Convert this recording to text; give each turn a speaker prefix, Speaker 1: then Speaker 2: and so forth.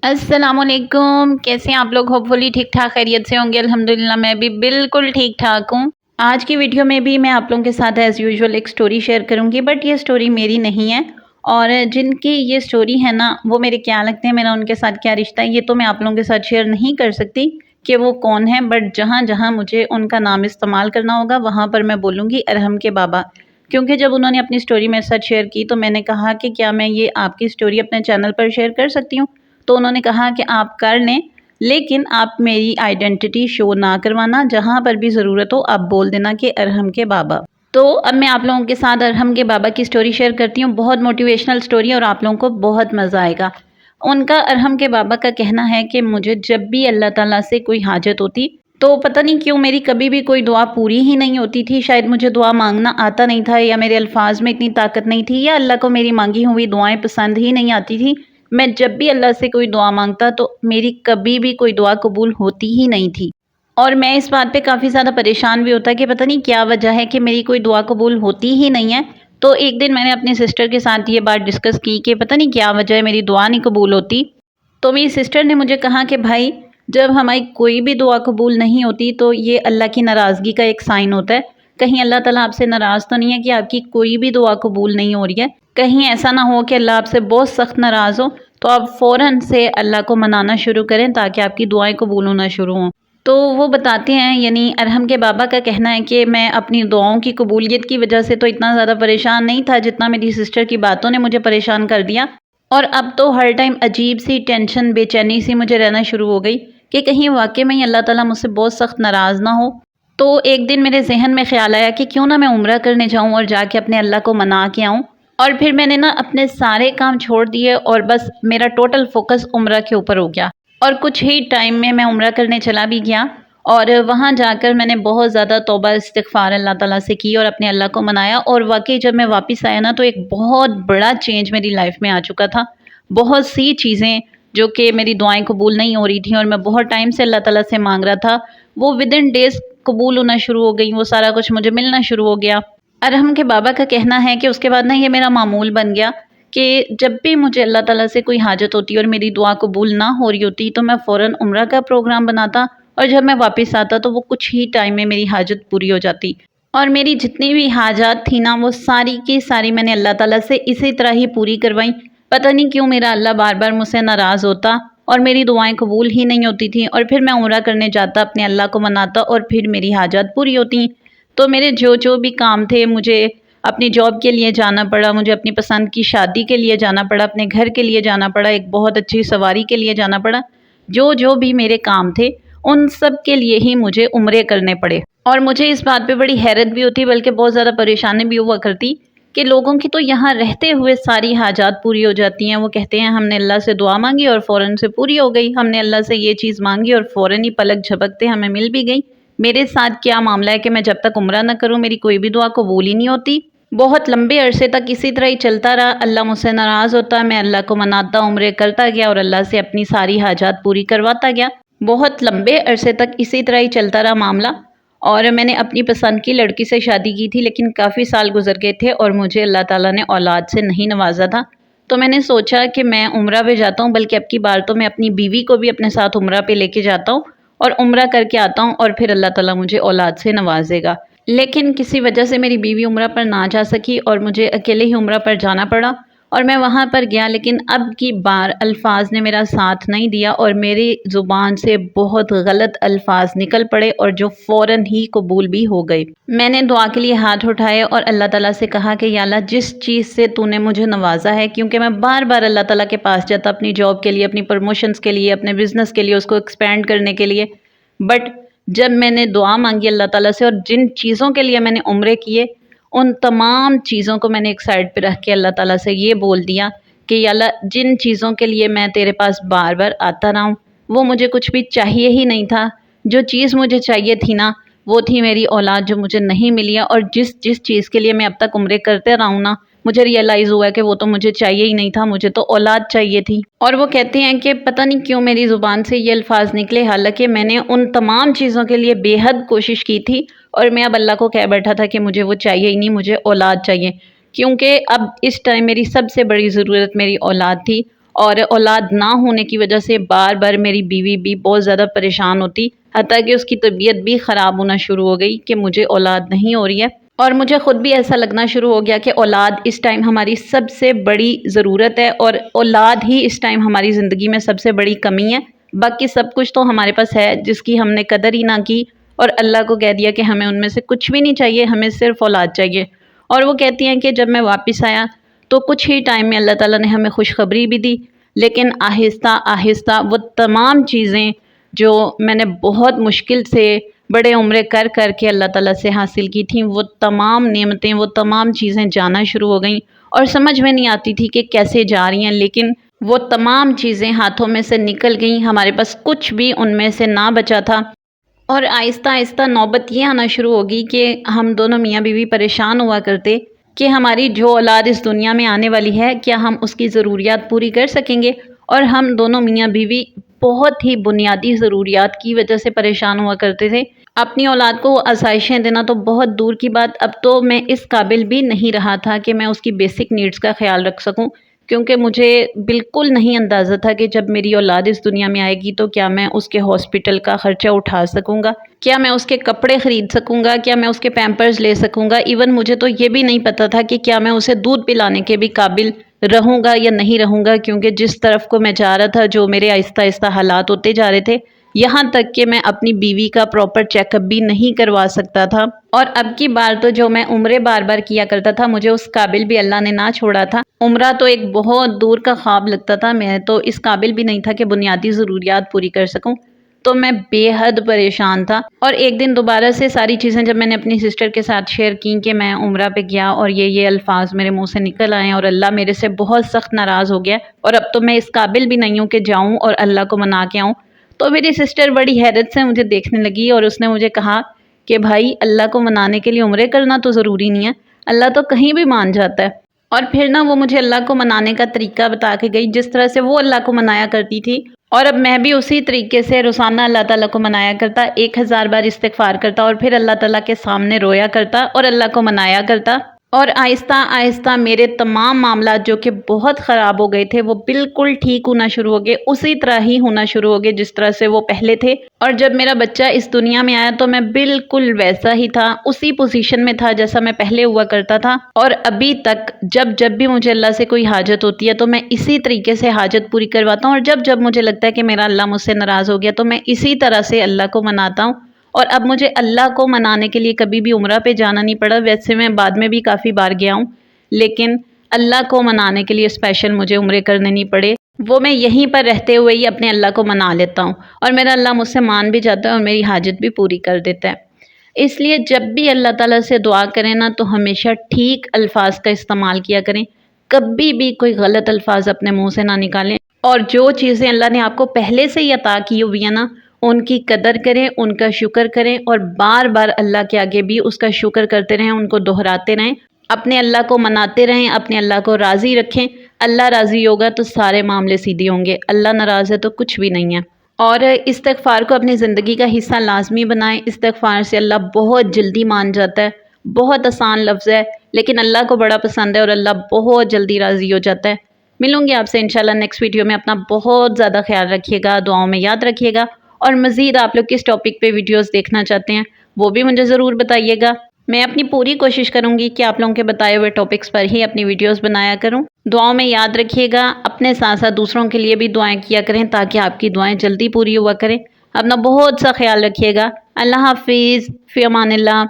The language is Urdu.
Speaker 1: السلام علیکم، کیسے ہیں آپ لوگ؟ ہوپ فلی ٹھیک ٹھاک خیریت سے ہوں گے۔ الحمدللہ میں بھی بالکل ٹھیک ٹھاک ہوں۔ آج کی ویڈیو میں بھی میں آپ لوگوں کے ساتھ ایز یوزول ایک سٹوری شیئر کروں گی، بٹ یہ سٹوری میری نہیں ہے، اور جن کی یہ سٹوری ہے نا وہ میرے کیا لگتے ہیں، میرا ان کے ساتھ کیا رشتہ ہے، یہ تو میں آپ لوگوں کے ساتھ شیئر نہیں کر سکتی کہ وہ کون ہے، بٹ جہاں جہاں مجھے ان کا نام استعمال کرنا ہوگا وہاں پر میں بولوں گی ارحم کے بابا، کیونکہ جب انہوں نے اپنی سٹوری میرے ساتھ شیئر کی تو میں نے کہا کہ کیا میں یہ آپ کی سٹوری اپنے چینل پر شیئر کر سکتی ہوں؟ تو انہوں نے کہا کہ آپ کر لیں، لیکن آپ میری آئیڈینٹی شو نہ کروانا، جہاں پر بھی ضرورت ہو آپ بول دینا کہ ارحم کے بابا۔ تو اب میں آپ لوگوں کے ساتھ ارحم کے بابا کی سٹوری شیئر کرتی ہوں، بہت موٹیویشنل سٹوری اور آپ لوگوں کو بہت مزہ آئے گا۔ ان کا، ارحم کے بابا کا کہنا ہے کہ مجھے جب بھی اللہ تعالیٰ سے کوئی حاجت ہوتی تو پتہ نہیں کیوں میری کبھی بھی کوئی دعا پوری ہی نہیں ہوتی تھی، شاید مجھے دعا مانگنا آتا نہیں تھا، یا میرے الفاظ میں اتنی طاقت نہیں تھی، یا اللہ کو میری مانگی ہوئی دعائیں پسند ہی نہیں آتی تھی۔ میں جب بھی اللہ سے کوئی دعا مانگتا تو میری کبھی بھی کوئی دعا قبول ہوتی ہی نہیں تھی، اور میں اس بات پہ کافی زیادہ پریشان بھی ہوتا کہ پتہ نہیں کیا وجہ ہے کہ میری کوئی دعا قبول ہوتی ہی نہیں ہے۔ تو ایک دن میں نے اپنی سسٹر کے ساتھ یہ بات ڈسکس کی کہ پتہ نہیں کیا وجہ ہے میری دعا نہیں قبول ہوتی۔ تو میری سسٹر نے مجھے کہا کہ بھائی، جب ہماری کوئی بھی دعا قبول نہیں ہوتی تو یہ اللہ کی ناراضگی کا ایک سائن ہوتا ہے، کہیں اللہ تعالیٰ آپ سے ناراض تو نہیں ہے کہ آپ کی کوئی بھی دعا قبول نہیں ہو رہی ہے، کہیں ایسا نہ ہو کہ اللہ آپ سے بہت سخت ناراض ہو، تو آپ فوراً سے اللہ کو منانا شروع کریں تاکہ آپ کی دعائیں قبول ہونا شروع ہوں۔ تو وہ بتاتے ہیں، یعنی ارحم کے بابا کا کہنا ہے کہ میں اپنی دعاؤں کی قبولیت کی وجہ سے تو اتنا زیادہ پریشان نہیں تھا جتنا میری سسٹر کی باتوں نے مجھے پریشان کر دیا، اور اب تو ہر ٹائم عجیب سی ٹینشن، بے چینی سی مجھے رہنا شروع ہو گئی کہ کہیں واقعی میں اللہ تعالیٰ مجھ سے بہت سخت ناراض نہ ہو۔ تو ایک دن میرے ذہن میں خیال آیا کہ کیوں نہ میں عمرہ کرنے جاؤں اور جا کے اپنے اللہ کو منا کے آؤں، اور پھر میں نے نا اپنے سارے کام چھوڑ دیے اور بس میرا ٹوٹل فوکس عمرہ کے اوپر ہو گیا، اور کچھ ہی ٹائم میں عمرہ کرنے چلا بھی گیا، اور وہاں جا کر میں نے بہت زیادہ توبہ استغفار اللہ تعالیٰ سے کی اور اپنے اللہ کو منایا، اور واقعی جب میں واپس آیا نا تو ایک بہت بڑا چینج میری لائف میں آ چکا تھا۔ بہت سی چیزیں جو کہ میری دعائیں قبول نہیں ہو رہی تھیں اور میں بہت ٹائم سے اللہ تعالیٰ سے مانگ رہا تھا، وہ ودن ڈیز قبول ہونا شروع ہو گئی، وہ سارا کچھ مجھے ملنا شروع ہو گیا۔ ارحم کے بابا کا کہنا ہے کہ اس کے بعد نا یہ میرا معمول بن گیا کہ جب بھی مجھے اللہ تعالیٰ سے کوئی حاجت ہوتی اور میری دعا قبول نہ ہو رہی ہوتی تو میں فوراً عمرہ کا پروگرام بناتا، اور جب میں واپس آتا تو وہ کچھ ہی ٹائم میں میری حاجت پوری ہو جاتی، اور میری جتنی بھی حاجات تھی نا وہ ساری کی ساری میں نے اللہ تعالیٰ سے اسی طرح ہی پوری کروائی۔ پتہ نہیں کیوں میرا اللہ بار بار مجھ سے ناراض ہوتا اور میری دعائیں قبول ہی نہیں ہوتی تھیں، اور پھر میں عمرہ کرنے جاتا، اپنے اللہ کو مناتا، اور پھر میری حاجات پوری ہوتی۔ تو میرے جو بھی کام تھے، مجھے اپنی جاب کے لیے جانا پڑا، مجھے اپنی پسند کی شادی کے لیے جانا پڑا، اپنے گھر کے لیے جانا پڑا، ایک بہت اچھی سواری کے لیے جانا پڑا، جو بھی میرے کام تھے ان سب کے لیے ہی مجھے عمرے کرنے پڑے، اور مجھے اس بات پہ بڑی حیرت بھی ہوتی بلکہ بہت زیادہ پریشانی بھی ہوا کرتی کہ لوگوں کی تو یہاں رہتے ہوئے ساری حاجات پوری ہو جاتی ہیں۔ وہ کہتے ہیں ہم نے اللہ سے دعا مانگی اور فوراً سے پوری ہو گئی، ہم نے اللہ سے یہ چیز مانگی اور فوراً ہی پلک جھپکتے ہمیں مل بھی گئی۔ میرے ساتھ کیا معاملہ ہے کہ میں جب تک عمرہ نہ کروں میری کوئی بھی دعا قبول ہی نہیں ہوتی۔ بہت لمبے عرصے تک اسی طرح ہی چلتا رہا، اللہ مجھ سے ناراض ہوتا، میں اللہ کو مناتا، عمرے کرتا گیا اور اللہ سے اپنی ساری حاجات پوری کرواتا گیا۔ بہت لمبے عرصے تک اسی طرح ہی چلتا رہا معاملہ، اور میں نے اپنی پسند کی لڑکی سے شادی کی تھی، لیکن کافی سال گزر گئے تھے اور مجھے اللہ تعالیٰ نے اولاد سے نہیں نوازا تھا۔ تو میں نے سوچا کہ میں عمرہ پہ جاتا ہوں، بلکہ اب کی بار تو میں اپنی بیوی کو بھی اپنے ساتھ عمرہ پہ لے کے جاتا ہوں اور عمرہ کر کے آتا ہوں، اور پھر اللہ تعالیٰ مجھے اولاد سے نوازے گا۔ لیکن کسی وجہ سے میری بیوی عمرہ پر نہ جا سکی اور مجھے اکیلے ہی عمرہ پر جانا پڑا، اور میں وہاں پر گیا، لیکن اب کی بار الفاظ نے میرا ساتھ نہیں دیا اور میری زبان سے بہت غلط الفاظ نکل پڑے اور جو فوراً ہی قبول بھی ہو گئے۔ میں نے دعا کے لیے ہاتھ اٹھائے اور اللہ تعالیٰ سے کہا کہ یا اللہ، جس چیز سے تو نے مجھے نوازا ہے، کیونکہ میں بار بار اللہ تعالیٰ کے پاس جاتا اپنی جاب کے لیے، اپنی پروموشنز کے لیے، اپنے بزنس کے لیے، اس کو ایکسپینڈ کرنے کے لیے، بٹ جب میں نے دعا مانگی اللہ تعالیٰ سے اور جن چیزوں کے لیے میں نے عمرے کیے ان تمام چیزوں کو میں نے ایک سائڈ پہ رکھ کے اللہ تعالیٰ سے یہ بول دیا کہ یا اللہ، جن چیزوں کے لیے میں تیرے پاس بار بار آتا رہا ہوں وہ مجھے کچھ بھی چاہیے ہی نہیں تھا۔ جو چیز مجھے چاہیے تھی نا وہ تھی میری اولاد، جو مجھے نہیں ملی ہے، اور جس چیز کے لیے میں اب تک عمرے کرتے رہا ہوں نا، مجھے ریئلائز ہوا ہے کہ وہ تو مجھے چاہیے ہی نہیں تھا، مجھے تو اولاد چاہیے تھی۔ اور وہ کہتے ہیں کہ پتہ نہیں کیوں میری زبان سے یہ الفاظ نکلے، حالانکہ میں نے ان تمام چیزوں کے لیے بے حد کوشش کی تھی، اور میں اب اللہ کو کہہ بیٹھا تھا کہ مجھے وہ چاہیے ہی نہیں، مجھے اولاد چاہیے، کیونکہ اب اس ٹائم میری سب سے بڑی ضرورت میری اولاد تھی، اور اولاد نہ ہونے کی وجہ سے بار بار میری بیوی بھی بہت زیادہ پریشان ہوتی، حتیٰ کہ اس کی طبیعت بھی خراب ہونا شروع ہو گئی کہ مجھے اولاد نہیں ہو رہی ہے۔ اور مجھے خود بھی ایسا لگنا شروع ہو گیا کہ اولاد اس ٹائم ہماری سب سے بڑی ضرورت ہے، اور اولاد ہی اس ٹائم ہماری زندگی میں سب سے بڑی کمی ہے۔ باقی سب کچھ تو ہمارے پاس ہے جس کی ہم نے قدر ہی نہ کی، اور اللہ کو کہہ دیا کہ ہمیں ان میں سے کچھ بھی نہیں چاہیے، ہمیں صرف اولاد چاہیے۔ اور وہ کہتی ہیں کہ جب میں واپس آیا تو کچھ ہی ٹائم میں اللہ تعالیٰ نے ہمیں خوشخبری بھی دی، لیکن آہستہ آہستہ وہ تمام چیزیں جو میں نے بہت مشکل سے بڑے عمرے کر کر کے اللہ تعالیٰ سے حاصل کی تھیں، وہ تمام نعمتیں، وہ تمام چیزیں جانا شروع ہو گئیں، اور سمجھ میں نہیں آتی تھی کہ کیسے جا رہی ہیں، لیکن وہ تمام چیزیں ہاتھوں میں سے نکل گئیں، ہمارے پاس کچھ بھی ان میں سے نہ بچا تھا۔ اور آہستہ آہستہ نوبت یہ آنا شروع ہوگی کہ ہم دونوں میاں بیوی پریشان ہوا کرتے کہ ہماری جو اولاد اس دنیا میں آنے والی ہے کیا ہم اس کی ضروریات پوری کر سکیں گے، اور ہم دونوں میاں بیوی بہت ہی بنیادی ضروریات کی وجہ سے پریشان ہوا کرتے تھے۔ اپنی اولاد کو آسائشیں دینا تو بہت دور کی بات، اب تو میں اس قابل بھی نہیں رہا تھا کہ میں اس کی بیسک نیڈز کا خیال رکھ سکوں، کیونکہ مجھے بالکل نہیں اندازہ تھا کہ جب میری اولاد اس دنیا میں آئے گی تو کیا میں اس کے ہاسپٹل کا خرچہ اٹھا سکوں گا، کیا میں اس کے کپڑے خرید سکوں گا، کیا میں اس کے پیمپرز لے سکوں گا۔ ایون مجھے تو یہ بھی نہیں پتا تھا کہ کیا میں اسے دودھ پلانے کے بھی قابل رہوں گا یا نہیں رہوں گا، کیونکہ جس طرف کو میں جا رہا تھا، جو میرے آہستہ آہستہ حالات ہوتے جا رہے تھے، یہاں تک کہ میں اپنی بیوی کا پراپر چیک اپ بھی نہیں کروا سکتا تھا۔ اور اب کی بار تو جو میں عمرے بار بار کیا کرتا تھا، مجھے اس قابل بھی اللہ نے نہ چھوڑا تھا۔ عمرہ تو ایک بہت دور کا خواب لگتا تھا، میں تو اس قابل بھی نہیں تھا کہ بنیادی ضروریات پوری کر سکوں، تو میں بے حد پریشان تھا۔ اور ایک دن دوبارہ سے ساری چیزیں جب میں نے اپنی سسٹر کے ساتھ شیئر کی کہ میں عمرہ پہ گیا اور یہ الفاظ میرے منہ سے نکل آئے اور اللہ میرے سے بہت سخت ناراض ہو گیا، اور اب تو میں اس قابل بھی نہیں ہوں کہ جاؤں اور اللہ کو منا کے آؤں، تو میری سسٹر بڑی حیرت سے مجھے دیکھنے لگی اور اس نے مجھے کہا کہ بھائی، اللہ کو منانے کے لیے عمرے کرنا تو ضروری نہیں ہے، اللہ تو کہیں بھی مان جاتا ہے۔ اور پھر وہ مجھے اللہ کو منانے کا طریقہ بتا کے گئی، جس طرح سے وہ اللہ کو منایا کرتی تھی، اور اب میں بھی اسی طریقے سے روزانہ اللہ تعالیٰ کو منایا کرتا، 1000 بار استغفار کرتا، اور پھر اللہ تعالیٰ کے سامنے رویا کرتا اور اللہ کو منایا کرتا۔ اور آہستہ آہستہ میرے تمام معاملات جو کہ بہت خراب ہو گئے تھے، وہ بالکل ٹھیک ہونا شروع ہو گئے، اسی طرح ہی ہونا شروع ہو گئے جس طرح سے وہ پہلے تھے۔ اور جب میرا بچہ اس دنیا میں آیا تو میں بالکل ویسا ہی تھا، اسی پوزیشن میں تھا جیسا میں پہلے ہوا کرتا تھا، اور ابھی تک جب بھی مجھے اللہ سے کوئی حاجت ہوتی ہے تو میں اسی طریقے سے حاجت پوری کرواتا ہوں، اور جب مجھے لگتا ہے کہ میرا اللہ مجھ سے ناراض ہو گیا تو میں اسی طرح سے اللہ کو مناتا ہوں۔ اور اب مجھے اللہ کو منانے کے لیے کبھی بھی عمرہ پہ جانا نہیں پڑا، ویسے میں بعد میں بھی کافی بار گیا ہوں، لیکن اللہ کو منانے کے لیے اسپیشل مجھے عمرے کرنے نہیں پڑے، وہ میں یہیں پر رہتے ہوئے ہی اپنے اللہ کو منا لیتا ہوں، اور میرا اللہ مجھ سے مان بھی جاتا ہے اور میری حاجت بھی پوری کر دیتا ہے۔ اس لیے جب بھی اللہ تعالیٰ سے دعا کریں نا تو ہمیشہ ٹھیک الفاظ کا استعمال کیا کریں، کبھی بھی کوئی غلط الفاظ اپنے منہ سے نہ نکالیں، اور جو چیزیں اللہ نے آپ کو پہلے سے ہی عطا کی ہوئی ہیں نا، ان کی قدر کریں، ان کا شکر کریں، اور بار بار اللہ کے آگے بھی اس کا شکر کرتے رہیں، ان کو دہراتے رہیں، اپنے اللہ کو مناتے رہیں، اپنے اللہ کو راضی رکھیں۔ اللہ راضی ہوگا تو سارے معاملے سیدھے ہوں گے، اللہ ناراض ہے تو کچھ بھی نہیں ہے۔ اور استغفار کو اپنی زندگی کا حصہ لازمی بنائیں، استغفار سے اللہ بہت جلدی مان جاتا ہے، بہت آسان لفظ ہے، لیکن اللہ کو بڑا پسند ہے اور اللہ بہت جلدی راضی ہو جاتا ہے۔ ملوں گی آپ سے انشاءاللہ نیکسٹ ویڈیو میں، اپنا بہت زیادہ خیال رکھیے گا، دعاؤں میں یاد رکھیے گا، اور مزید آپ لوگ کس ٹاپک پہ ویڈیوز دیکھنا چاہتے ہیں وہ بھی مجھے ضرور بتائیے گا۔ میں اپنی پوری کوشش کروں گی کہ آپ لوگوں کے بتائے ہوئے ٹاپکس پر ہی اپنی ویڈیوز بنایا کروں۔ دعاؤں میں یاد رکھیے گا، اپنے ساتھ ساتھ دوسروں کے لیے بھی دعائیں کیا کریں تاکہ آپ کی دعائیں جلدی پوری ہوا کریں۔ اپنا بہت سا خیال رکھیے گا۔ اللہ حافظ، فی امان اللہ۔